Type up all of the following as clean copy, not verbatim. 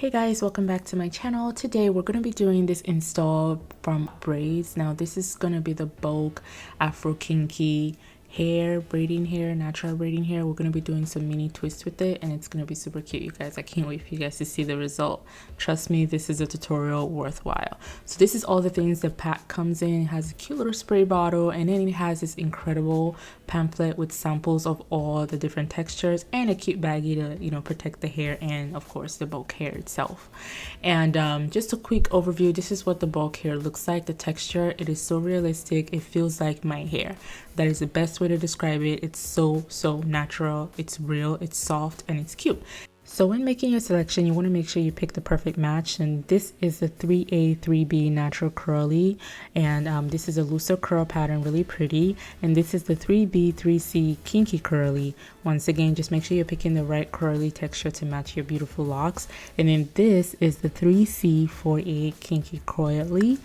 Hey guys, welcome back to my channel. Today we're going to be doing this install from Braids. Now this is going to be the bulk Afro Kinky hair, braiding hair, natural braiding hair. We're going to be doing some mini twists with it and it's going to be super cute, you guys. I can't wait for you guys to see the result. Trust me, this is a tutorial worthwhile. So this is all the things the pack comes in. It has a cute little spray bottle and then it has this incredible pamphlet with samples of all the different textures and a cute baggie to, you know, protect the hair and of course the bulk hair itself. And just a quick overview, this is what the bulk hair looks like. The texture, it is so realistic, it feels like my hair. That is the best way to describe it. It's so natural, it's real, it's soft, and it's cute. So when making your selection, you want to make sure you pick the perfect match, and this is the 3A 3B natural curly, and this is a looser curl pattern, really pretty, and this is the 3B 3C kinky curly. Once again, just make sure you're picking the right curly texture to match your beautiful locks. And then this is the 3C 4A kinky coily.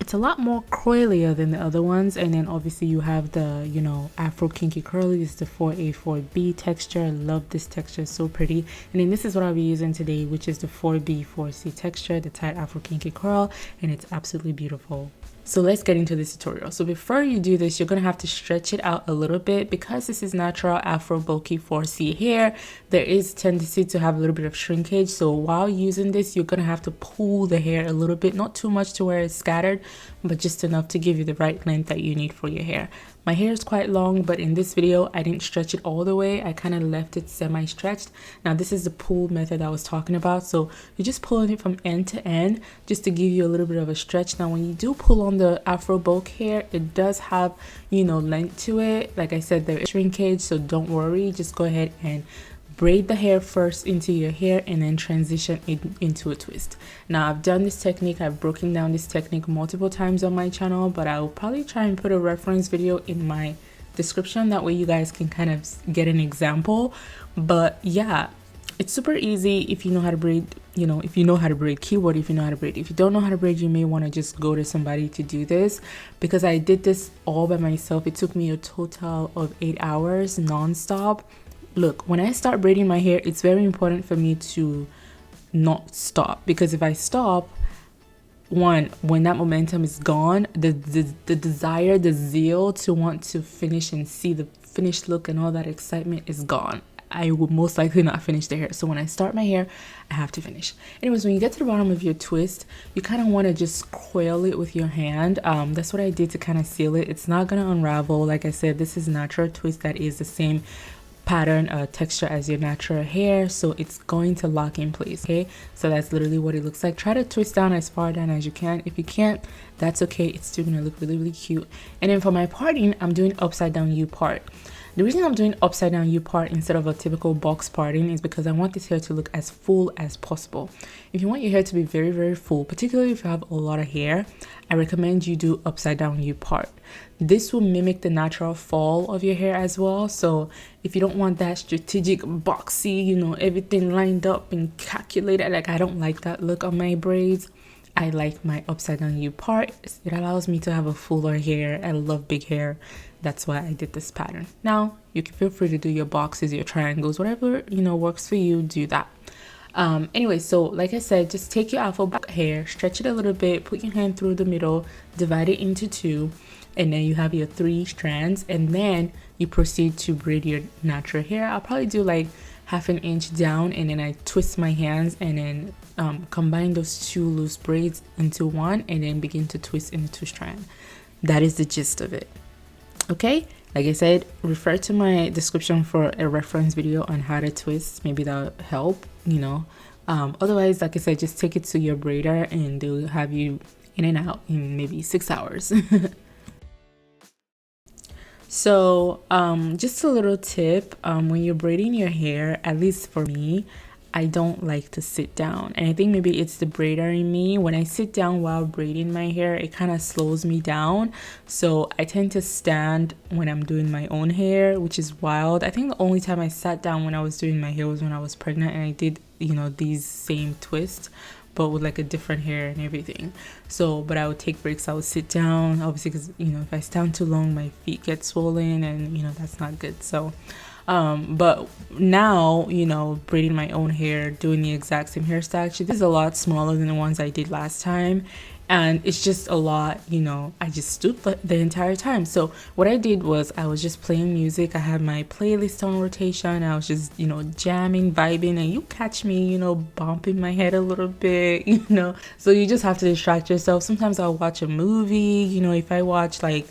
It's a lot more coilier than the other ones. And then obviously you have the, you know, Afro Kinky Curly. This is the 4A 4B texture. I love this texture, it's so pretty. And then this is what I'll be using today, which is the 4B 4C texture, the Tight Afro Kinky Curl, and it's absolutely beautiful. So let's get into this tutorial. So before you do this, you're going to have to stretch it out a little bit because this is natural Afro bulky 4C hair. There is tendency to have a little bit of shrinkage. So while using this, you're going to have to pull the hair a little bit, not too much to where it's scattered, but just enough to give you the right length that you need for your hair. My hair is quite long, but in this video, I didn't stretch it all the way. I kind of left it semi-stretched. Now, this is the pull method I was talking about. So you're just pulling it from end to end just to give you a little bit of a stretch. Now, when you do pull on the Afro bulk hair, it does have, you know, length to it. Like I said, there is shrinkage, so don't worry. Just go ahead and braid the hair first into your hair and then transition it into a twist. Now I've done this technique, I've broken down this technique multiple times on my channel, but I will probably try and put a reference video in my description, that way you guys can kind of get an example. But yeah, it's super easy if you know how to braid, you know, if you know how to braid, keyword if you know how to braid. If you don't know how to braid, you may want to just go to somebody to do this, because I did this all by myself. It took me a total of 8 hours non-stop. Look, when I start braiding my hair, it's very important for me to not stop, because if I stop, one, when that momentum is gone, the desire, the zeal to want to finish and see the finished look and all that excitement is gone. I will most likely not finish the hair. So when I start my hair, I have to finish. Anyways, when you get to the bottom of your twist, you kind of want to just coil it with your hand. That's what I did to kind of seal it. It's not going to unravel. Like I said, this is natural twist that is the same pattern texture as your natural hair, so it's going to lock in place. Okay, so that's literally what it looks like. Try to twist down as far down as you can. If you can't, that's okay, it's still gonna look really cute. And then for my parting, I'm doing upside down U part. The reason I'm doing upside down U part instead of a typical box parting is because I want this hair to look as full as possible. If you want your hair to be very full, particularly if you have a lot of hair, I recommend you do upside down U part. This will mimic the natural fall of your hair as well. So if you don't want that strategic boxy, you know, everything lined up and calculated, like I don't like that look on my braids, I like my upside down U part. It allows me to have a fuller hair. I love big hair. That's why I did this pattern. Now you can feel free to do your boxes, your triangles, whatever, you know, works for you, do that. Anyway, so like I said, just take your Afro back hair, stretch it a little bit, put your hand through the middle, divide it into two, and then you have your 3 strands, and then you proceed to braid your natural hair. I'll probably do like 1/2 inch down, and then I twist my hands and then combine those 2 loose braids into one, and then begin to twist in the 2 strand. That is the gist of it. Okay, like I said, refer to my description for a reference video on how to twist. Maybe that'll help, you know. Otherwise, like I said, just take it to your braider and they'll have you in and out in maybe 6 hours. So just a little tip, when you're braiding your hair, at least for me, I don't like to sit down, and I think maybe it's the braider in me. When I sit down while braiding my hair, it kind of slows me down, so I tend to stand when I'm doing my own hair, which is wild. I think the only time I sat down when I was doing my hair was when I was pregnant and I did, you know, these same twists, but with like a different hair and everything. So, but I would take breaks, I would sit down, obviously, because, you know, if I stand too long, my feet get swollen and, you know, that's not good. So But now, you know, braiding my own hair, doing the exact same hairstyle, actually this is a lot smaller than the ones I did last time, and it's just a lot, you know. I just stood the entire time. So what I did was I was just playing music. I had my playlist on rotation. I was just, you know, jamming, vibing, and you catch me, you know, bumping my head a little bit, you know. So you just have to distract yourself. Sometimes I'll watch a movie, you know. If I watch like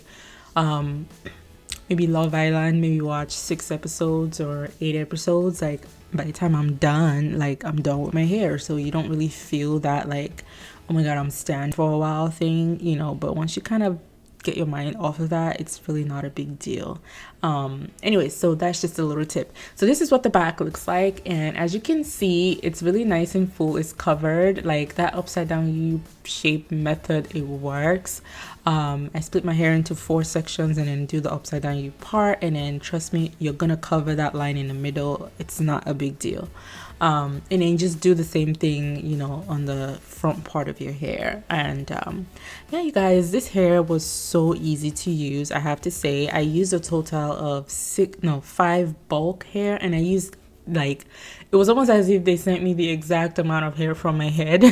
maybe Love Island, maybe watch 6 episodes or 8 episodes, like by the time I'm done, like I'm done with my hair. So you don't really feel that like, oh my god, I'm standing for a while thing, you know. But once you kind of get your mind off of that, it's really not a big deal. Anyway, so that's just a little tip. So this is what the back looks like, and as you can see, it's really nice and full. It's covered, like that upside down U shape method, it works. I split my hair into 4 sections and then do the upside down U part, and then trust me, you're gonna cover that line in the middle. It's not a big deal. And then just do the same thing, you know, on the front part of your hair. And yeah, you guys, this hair was so easy to use. I have to say, I used a total of 5 bulk hair, and I used like, it was almost as if they sent me the exact amount of hair from my head.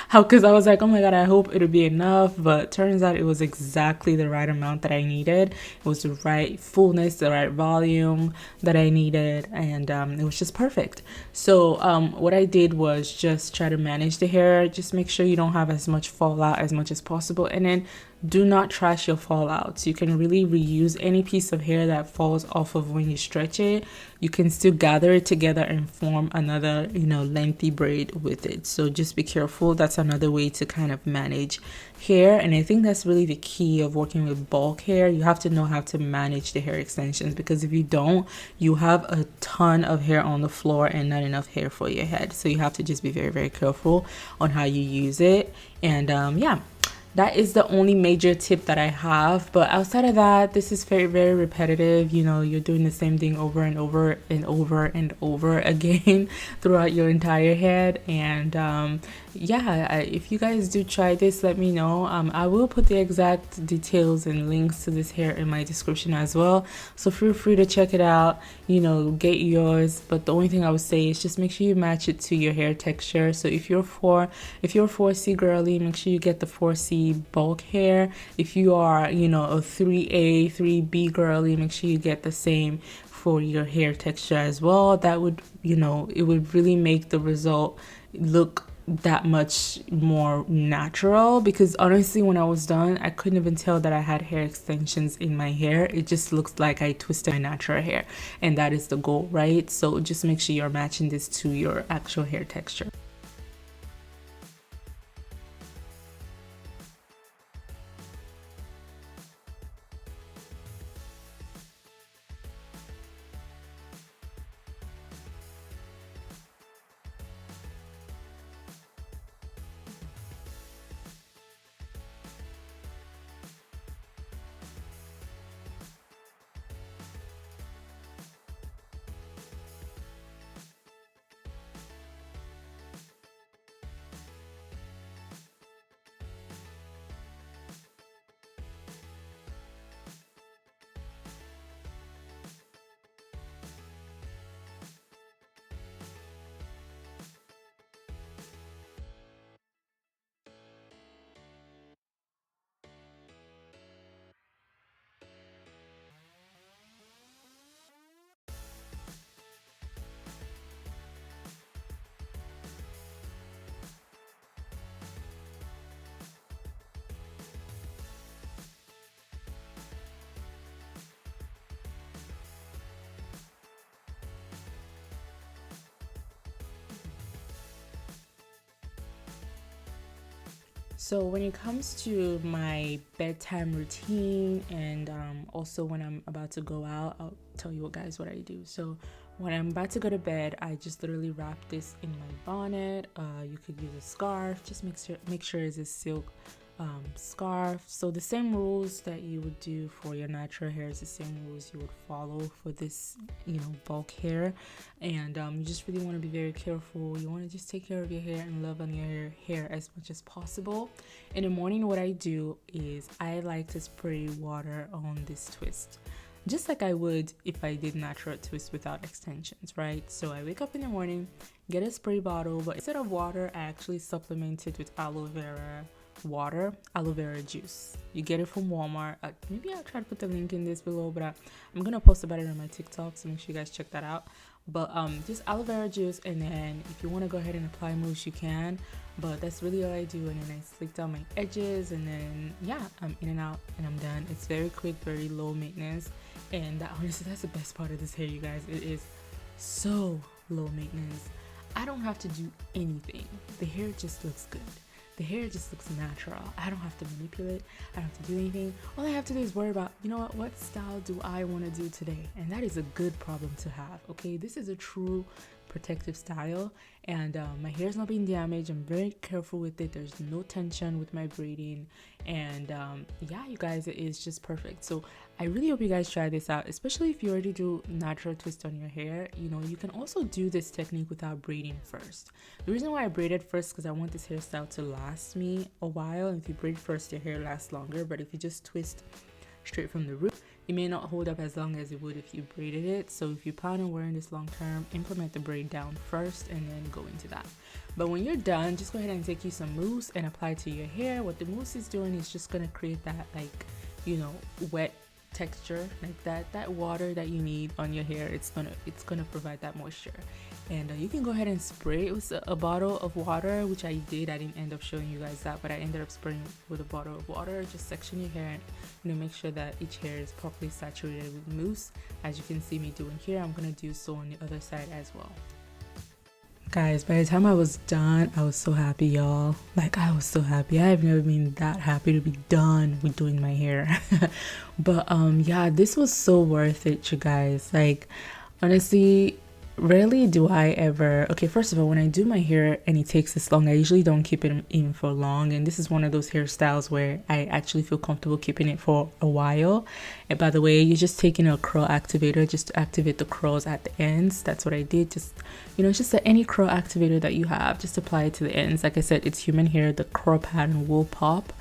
How, because I was like, oh my god, I hope it'll be enough, but turns out it was exactly the right amount that I needed. It was the right fullness, the right volume that I needed, and it was just perfect. So what I did was just try to manage the hair, just make sure you don't have as much fallout as much as possible, and then do not trash your fallouts. You can really reuse any piece of hair that falls off of when you stretch it. You can still gather it together and form another, you know, lengthy braid with it. So just be careful. That's another way to kind of manage hair, and I think that's really the key of working with bulk hair. You have to know how to manage the hair extensions, because if you don't, you have a ton of hair on the floor and not enough hair for your head. So you have to just be very, very careful on how you use it. And yeah, that is the only major tip that I have. But outside of that, this is very, very repetitive. You know, you're doing the same thing over and over and over and over again throughout your entire head. And yeah, if you guys do try this, let me know. I will put the exact details and links to this hair in my description as well, so feel free to check it out, you know, get yours. But the only thing I would say is just make sure you match it to your hair texture. So if you're 4C girly, make sure you get the 4C bulk hair. If you are, you know, a 3A 3B girly, make sure you get the same for your hair texture as well. That would, you know, it would really make the result look that much more natural, because honestly when I was done, I couldn't even tell that I had hair extensions in my hair. It just looks like I twisted my natural hair, and that is the goal, right? So just make sure you're matching this to your actual hair texture. So when it comes to my bedtime routine, and also when I'm about to go out, I'll tell you guys what I do. So when I'm about to go to bed, I just literally wrap this in my bonnet. You could use a scarf. Just make sure it's a silk scarf. So the same rules that you would do for your natural hair is the same rules you would follow for this, you know, bulk hair. And you just really want to be very careful. You want to just take care of your hair and love on your hair as much as possible. In the morning, what I do is I like to spray water on this twist. just like I would if I did natural twist without extensions, right? So I wake up in the morning, get a spray bottle, but instead of water, I actually supplement it with aloe vera aloe vera juice. You get it from Walmart. Maybe I'll try to put the link in this below, but I'm gonna post about it on my TikTok, so make sure you guys check that out. But just aloe vera juice, and then if you want to go ahead and apply mousse, you can, but that's really all I do. And then I slick down my edges, and then yeah, I'm in and out and I'm done. It's very quick, very low maintenance, and that honestly, that's the best part of this hair, you guys. It is so low maintenance. I don't have to do anything. The hair just looks good. The hair just looks natural. I don't have to manipulate. I don't have to do anything. All I have to do is worry about, you know what style do I want to do today? And that is a good problem to have, okay? This is a true protective style, and my hair is not being damaged. I'm very careful with it. There's no tension with my braiding, and yeah, you guys, it is just perfect. So I really hope you guys try this out, especially if you already do natural twist on your hair. You know, you can also do this technique without braiding first. The reason why I braided first, because I want this hairstyle to last me a while. If you braid first, your hair lasts longer, but if you just twist straight from the root, it may not hold up as long as it would if you braided it. So if you plan on wearing this long term, implement the braid down first and then go into that. But when you're done, just go ahead and take you some mousse and apply it to your hair. What the mousse is doing is just gonna create that, like, you know, wet texture, like that water that you need on your hair. It's gonna provide that moisture. And you can go ahead and spray it with a bottle of water, which I did. I didn't end up showing you guys that, but I ended up spraying with a bottle of water. Just section your hair and, you know, make sure that each hair is properly saturated with mousse, as you can see me doing here. I'm gonna do so on the other side as well. Guys, by the time I was done, I was so happy, y'all. Like, I was so happy. I've never been that happy to be done with doing my hair. But yeah, this was so worth it, you guys. Like, honestly, rarely do I ever, okay, first of all, when I do my hair and it takes this long, I usually don't keep it in for long. And this is one of those hairstyles where I actually feel comfortable keeping it for a while. And by the way, you're just taking a curl activator just to activate the curls at the ends. That's what I did. Just, you know, it's just any curl activator that you have, just apply it to the ends. Like I said, it's human hair, the curl pattern will pop.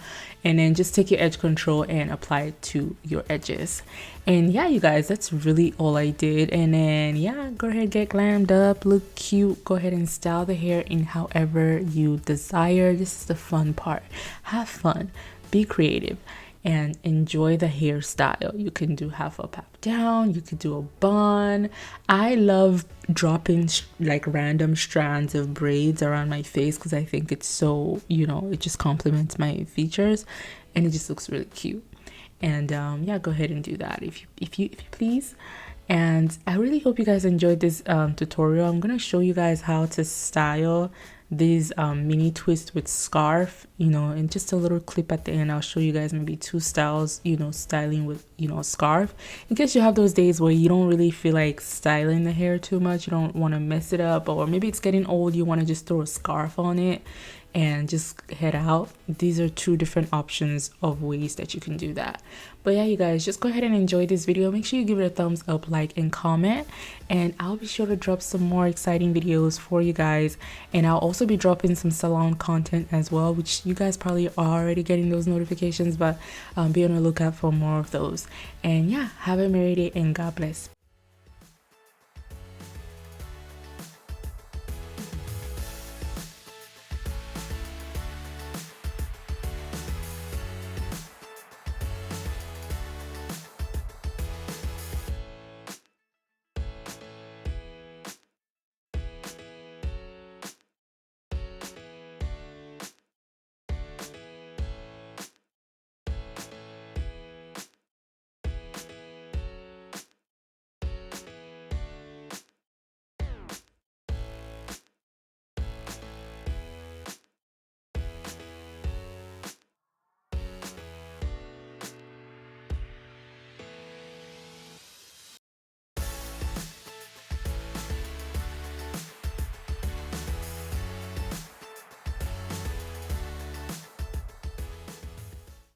And then just take your edge control and apply it to your edges. And yeah, you guys, that's really all I did. And then yeah, go ahead, get glammed up, look cute. Go ahead and style the hair in however you desire. This is the fun part. Have fun, be creative, and enjoy the hairstyle. You can do half up, half down. You could do a bun. I love dropping like random strands of braids around my face because I think it's so, you know, it just complements my features and it just looks really cute. And yeah, go ahead and do that if you please. And I really hope you guys enjoyed this tutorial. I'm gonna show you guys how to style these mini twists with scarf, you know, and just a little clip at the end. I'll show you guys maybe 2 styles, you know, styling with, you know, scarf, in case you have those days where you don't really feel like styling the hair too much. You don't want to mess it up, or maybe it's getting old, you want to just throw a scarf on it and just head out. These are 2 different options of ways that you can do that. But yeah, you guys, just go ahead and enjoy this video. Make sure you give it a thumbs up, like, and comment, and I'll be sure to drop some more exciting videos for you guys. And I'll also be dropping some salon content as well, which you guys probably are already getting those notifications, but be on the lookout for more of those. And yeah, have a merry day and God bless.